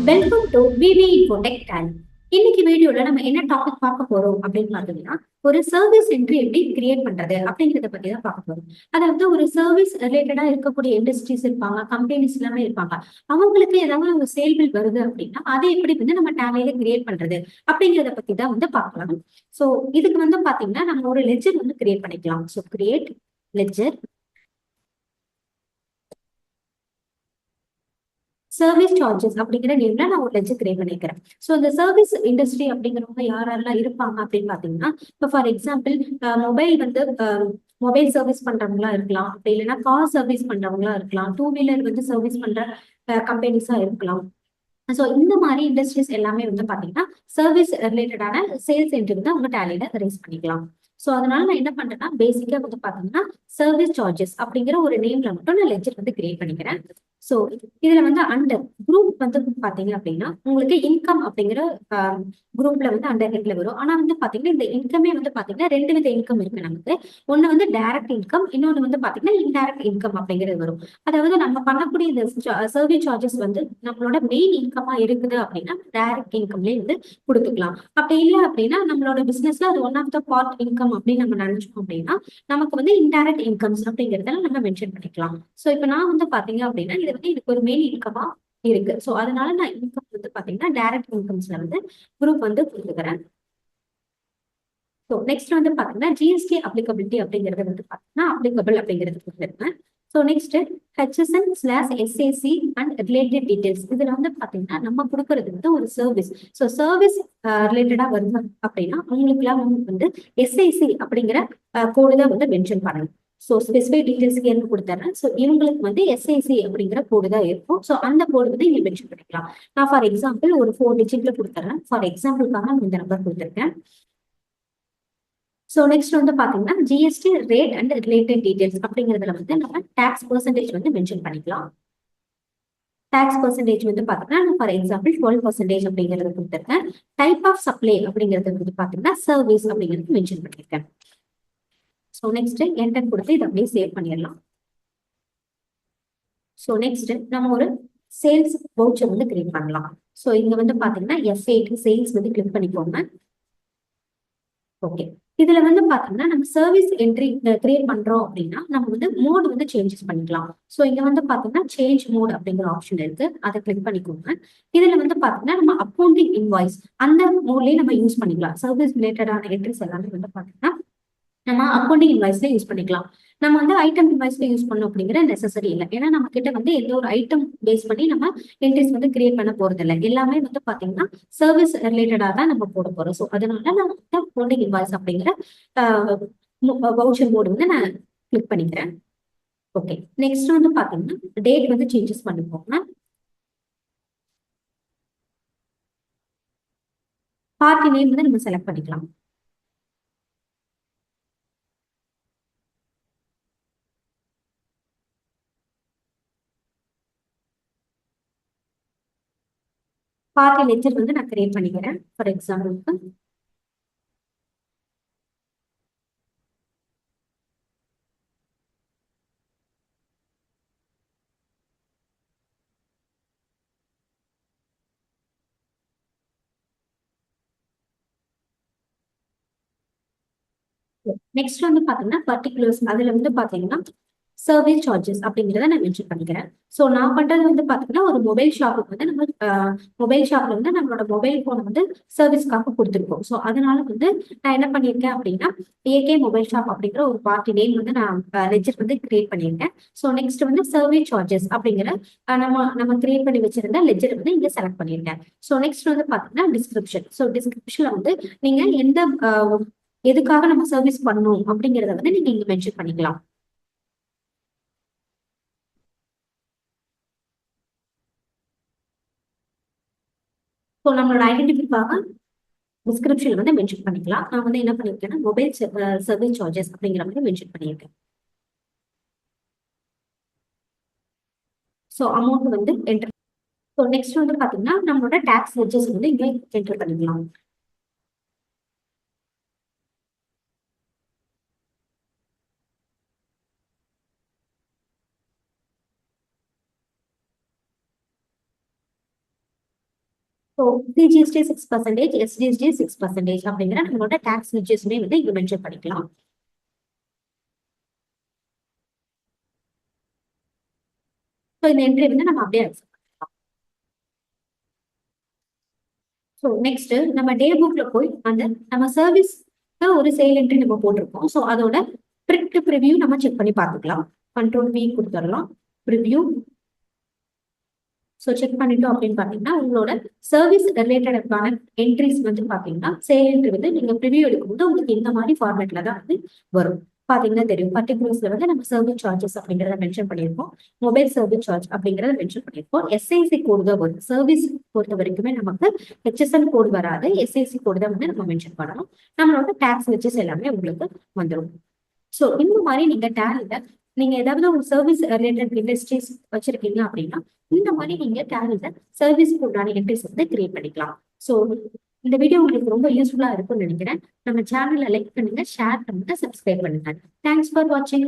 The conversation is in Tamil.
Welcome to VV Infotech talent. இன்னைக்கு வீடியோல நம்ம என்ன டாபிக் பார்க்க போறோம் அப்படின்னு பாத்தீங்கன்னா, ஒரு சர்வீஸ் என்ட்ரி எப்படி கிரியேட் பண்றது அப்படிங்கறத பத்தி தான் பார்க்க போறோம். அதாவது ஒரு சர்வீஸ் ரிலேட்டடா இருக்கக்கூடிய இண்டஸ்ட்ரீஸ் இருப்பாங்க, கம்பெனிஸ் எல்லாமே இருப்பாங்க. அவங்களுக்கு ஏதாவது ஒரு சேல் பில் வருது அப்படின்னா அதை எப்படி வந்து நம்ம டேலியில கிரியேட் பண்றது அப்படிங்கறத பத்தி தான் வந்து பார்க்கலாம். சோ இதுக்கு வந்து பாத்தீங்கன்னா நம்ம ஒரு லெட்ஜர் வந்து கிரியேட் பண்ணிக்கலாம். So create ledger service charges அப்படிங்கிற நேம்ல நான் ஒரு லெட்ஜர் கிரியேட் பண்ணிக்கிறேன். ஸோ இந்த சர்வீஸ் இண்டஸ்ட்ரி அப்படிங்கிறவங்க யாரெல்லாம் இருப்பாங்க அப்படின்னு பாத்தீங்கன்னா, இப்போ ஃபார் எக்ஸாம்பிள் மொபைல் வந்து மொபைல் சர்வீஸ் பண்றவங்களா இருக்கலாம், அப்படி இல்லைன்னா கார் சர்வீஸ் பண்றவங்களா இருக்கலாம், டூ வீலர் வந்து சர்வீஸ் பண்ற கம்பெனிஸா இருக்கலாம். ஸோ இந்த மாதிரி இண்டஸ்ட்ரீஸ் எல்லாமே வந்து பாத்தீங்கன்னா சர்வீஸ் ரிலேட்டடான சேல்ஸ் என்ட்ரி வந்து அவங்க டேலியில ரைஸ் பண்ணிக்கலாம். ஸோ அதனால நான் என்ன பண்றேன்னா பேசிக்கா வந்து பாத்தீங்கன்னா சர்வீஸ் சார்ஜஸ் அப்படிங்கிற ஒரு நேம்ல மட்டும் நான் லெட்ஜர் வந்து கிரியேட் பண்ணிக்கிறேன். ஸோ இதுல வந்து அண்டர் குரூப் வந்து பாத்தீங்க அப்படின்னா உங்களுக்கு இன்கம் அப்படிங்கிற குரூப்ல வந்து அண்டர் ஹெட்ல வரும். ஆனா வந்து பாத்தீங்கன்னா இந்த இன்கமே வந்து பாத்தீங்கன்னா ரெண்டு வித இன்கம் இருக்கு நமக்கு. ஒண்ணு வந்து டைரக்ட் இன்கம், இன்னொன்னு வந்து பாத்தீங்கன்னா இன்டைரக்ட் இன்கம் அப்படிங்கிறது வரும். அதாவது நம்ம பண்ணக்கூடிய இந்த சர்வீஸ் சார்ஜஸ் வந்து நம்மளோட மெயின் இன்கமா இருக்குது அப்படின்னா டைரக்ட் இன்கம்லயே வந்து கொடுத்துக்கலாம். அப்படி இல்லை அப்படின்னா நம்மளோட பிசினஸ்ல அது one of the part income அப்படின்னு நம்ம நினைச்சோம் அப்படின்னா நமக்கு வந்து இன்டைரக்ட் இன்கம்ஸ் அப்படிங்கறத நம்ம மென்ஷன் பண்ணிக்கலாம். சோ இப்ப நான் வந்து பாத்தீங்க அப்படின்னா இது வந்து எனக்கு ஒரு மெயின் இன்கமா இருக்கு. சோ அதனால நான் இன்கம் வந்து பாத்தீங்கன்னா டைரக்ட் இன்கம்ஸ்ல வந்து குரூப் வந்து கொடுத்துக்கிறேன். ஸோ நெக்ஸ்ட் வந்து பாத்தீங்கன்னா ஜிஎஸ்டி அப்ளிகபிலிட்டி அப்படிங்கறது வந்து பாத்தீங்கன்னா அப்ளிகபிள் அப்படிங்கிறது கொடுத்துருக்கேன். So next HSN/SAC and related details இதுல வந்து பாத்தீங்கன்னா நம்ம கொடுக்கறது வந்து ஒரு சர்வீஸ். ஸோ சர்வீஸ் ரிலேட்டடா வருது அப்படின்னா அவங்களுக்குலாம் வந்து SAC அப்படிங்கிற கோடு தான் வந்து மென்ஷன் பண்ணணும். ஸோ ஸ்பெசிஃபைக் டீடைல்ஸ்க்கு என்ன கொடுத்துறேன். ஸோ இவங்களுக்கு வந்து SAC அப்படிங்கிற கோடு தான் இருக்கும். ஸோ அந்த கோடு வந்து நீங்க மென்ஷன் பண்ணிக்கலாம். நான் ஃபார் எக்ஸாம்பிள் ஒரு 4 டிஜிட்ல கொடுத்துறேன். ஃபார் எக்ஸாம்பிளுக்காக இந்த நம்பர் கொடுத்துருக்கேன். ஸோ நெக்ஸ்ட் வந்து பாத்தீங்கன்னா GST rate and related details அப்படிங்கிறதுல வந்து நம்ம டாக்ஸ் பெர்சன்டேஜ் வந்து மென்ஷன் பண்ணிக்கலாம். டாக்ஸ் பெர்சன்டேஜ் வந்து பாத்தீங்கன்னா ஃபார் எக்ஸாம்பிள் 12% அப்படிங்கிறது கொடுத்துருக்கேன். டைப் ஆஃப் சப்ளை அப்படிங்கிறது வந்து பாத்தீங்கன்னா சர்வீஸ் அப்படிங்கிறது மென்ஷன் பண்ணியிருக்கேன். ஸோ நெக்ஸ்ட் என்டர் கொடுத்து இதை அப்படியே சேவ் பண்ணிடலாம். ஸோ நெக்ஸ்ட் நம்ம ஒரு சேல்ஸ் வவுச்சர் வந்து கிரியேட் பண்ணலாம். ஸோ இங்க வந்து பாத்தீங்கன்னா F8 சேல்ஸ் வந்து கிளிக் பண்ணிக்கோங்க. ஓகே, இதுல வந்து பாத்தீங்கன்னா நம்ம சர்வீஸ் என்ட்ரி கிரியேட் பண்றோம் அப்படின்னா நம்ம வந்து மோட் வந்து சேஞ்சஸ் பண்ணிக்கலாம். ஸோ இங்க வந்து பாத்தீங்கன்னா சேஞ்ச் மோட் அப்படிங்கிற ஆப்ஷன் இருக்கு, அதை கிளிக் பண்ணிக்கோங்க. இதுல வந்து பாத்தீங்கன்னா நம்ம அக்கௌண்டிங் இன்வாய்ஸ் அந்த மோட்லயே நம்ம யூஸ் பண்ணிக்கலாம். சர்வீஸ் ரிலேட்டடான என்ட்ரிஸ் எல்லாமே வந்து பாத்தீங்கன்னா நம்ம அக்கௌண்டிங் இன்வாய்ஸ்ல யூஸ் பண்ணிக்கலாம். நம்ம வந்து ஐட்டம் இன்வாய்ஸ்ல யூஸ் பண்ணணும் அப்படிங்கிற நெசசரி இல்லை. ஏன்னா நம்ம கிட்ட வந்து எந்த ஒரு ஐட்டம் பேஸ் பண்ணி நம்ம என்ட்ரிஸ் வந்து கிரியேட் பண்ண போறது இல்லை. எல்லாமே வந்து பாத்தீங்கன்னா சர்வீஸ் ரிலேட்டடா தான் நம்ம போட போறோம். ஸோ அதனால நான் அக்கௌண்டிங் இன்வாய்ஸ் அப்படிங்கிற வவுச்சர் மோடு வந்து நான் கிளிக் பண்ணிக்கிறேன். ஓகே, நெக்ஸ்ட் வந்து பாத்தீங்கன்னா டேட் வந்து சேஞ்சஸ் பண்ணிக்கோங்க. பார்ட்டி நேம் வந்து நம்ம செலக்ட் பண்ணிக்கலாம். பார்ட்டி லெட்ஜர் வந்து நான் கிரியேட் பண்ணிக்கிறேன். ஃபார் எக்ஸாம்பிளுக்கு நெக்ஸ்ட் வந்து பாத்தீங்கன்னா பர்டிகுலர்ஸ் அதுல வந்து பாத்தீங்கன்னா சர்வீஸ் சார்ஜஸ் அப்படிங்கிறத நான் மென்ஷன் பண்ணிக்கிறேன். ஸோ நான் பண்றது வந்து பாத்தீங்கன்னா ஒரு மொபைல் ஷாப்புக்கு வந்து நம்ம மொபைல் ஷாப்ல வந்து நம்மளோட மொபைல் போனை வந்து சர்வீஸ்க்காக கொடுத்துருக்கோம். ஸோ அதனால வந்து நான் என்ன பண்ணியிருக்கேன் அப்படின்னா AK மொபைல் ஷாப் அப்படிங்கிற ஒரு பார்ட்டி நேம் வந்து நான் லெட்ஜர் வந்து கிரியேட் பண்ணியிருக்கேன். ஸோ நெக்ஸ்ட் வந்து சர்வீஸ் சார்ஜஸ் அப்படிங்கிற நம்ம கிரியேட் பண்ணி வச்சிருந்த லெட்ஜர் வந்து இங்க செலக்ட் பண்ணியிருக்கேன். ஸோ நெக்ஸ்ட் வந்து பாத்தீங்கன்னா டிஸ்கிரிப்ஷன். ஸோ டிஸ்கிரிப்ஷன்ல வந்து நீங்க எந்த எதுக்காக நம்ம சர்வீஸ் பண்ணணும் அப்படிங்கறத வந்து நீங்க இங்க மென்ஷன் பண்ணிக்கலாம். ஸோ நம்மளோட ஐடென்டிஃபிக்காக டிஸ்கிரிப்ஷன்ல வந்து மென்ஷன் பண்ணிக்கலாம். நான் வந்து என்ன பண்ணிருக்கேன்னா மொபைல் சர்வீஸ் சார்ஜஸ் அப்படிங்கிற மாதிரி மென்ஷன் பண்ணியிருக்கேன். ஸோ அமௌண்ட் வந்து என்டர். ஸோ நெக்ஸ்ட் வந்து பாத்தீங்கன்னா நம்மளோட டாக்ஸ் லெட்ஜர்ஸ் வந்து இங்க என்டர் பண்ணிக்கலாம். ஸோ சிஜிஎஸ்டி 6%, எஸ்ஜிஎஸ்டி 6% அப்படிங்கிற நம்மளோட டேக்ஸ் ரிஜிஸ்டமே வந்து இங்க மென்ஷன் பண்ணிக்கலாம். ஸோ இந்த என்ட்ரி வந்து நம்ம அப்படியே அக்செப்ட் பண்ணிக்கலாம். ஸோ நெக்ஸ்ட் நம்ம டே புக்ல போய் அந்த நம்ம சர்வீஸ் ஒரு சேல் என்ட்ரி நம்ம போட்டிருக்கோம். ஸோ அதோட பிரிண்ட் ப்ரிவ்யூ நம்ம செக் பண்ணி பார்த்துக்கலாம். கண்ட்ரோல் V கொடுத்துடலாம், ப்ரிவ்யூ. ஸோ செக் பண்ணிட்டோம் அப்படின்னு பார்த்தீங்கன்னா உங்களோட சர்வீஸ் ரிலேட்டடான என்ட்ரிஸ் வந்து பார்த்தீங்கன்னா சேல் என்ட்ரி வந்து நீங்க ப்ரிவ்யூ எடுக்கும்போது உங்களுக்கு இந்த மாதிரி ஃபார்மேட்ல தான் வந்து வரும். பார்த்தீங்கன்னா தெரியும், பர்டிகுலர்ஸ்ல வந்து நம்ம சர்வீஸ் சார்ஜஸ் அப்படிங்கிறத மென்ஷன் பண்ணியிருக்கோம், மொபைல் சர்வீஸ் சார்ஜ் அப்படிங்கிறத மென்ஷன் பண்ணியிருக்கோம். எஸ்ஐசி கோடு தான் வரும். சர்வீஸ் பொறுத்த வரைக்குமே நமக்கு ஹெச்எஸ்என் கோடு வராது, எஸ்ஐசி கோடு தான் வந்து நம்ம மென்ஷன் பண்ணணும். நம்மளோட டேக்ஸ் வச்சஸ் எல்லாமே உங்களுக்கு வந்துடும். ஸோ இந்த மாதிரி நீங்க டேலில நீங்க ஏதாவது ஒரு சர்வீஸ் ரிலேட்டட் இண்டஸ்ட்ரீஸ் வச்சிருக்கீங்க அப்படின்னா இந்த மாதிரி நீங்க டேலில சர்வீஸ் உண்டான என்ட்ரிஸ் வந்து கிரியேட் பண்ணிக்கலாம். ஸோ இந்த வீடியோ உங்களுக்கு ரொம்ப யூஸ்ஃபுல்லா இருக்கும்னு நினைக்கிறேன். நம்ம சேனலை லைக் பண்ணுங்க, ஷேர் பண்ணுங்க, சப்ஸ்கிரைப் பண்ணுங்க. தேங்க்ஸ் ஃபார் வாட்சிங்.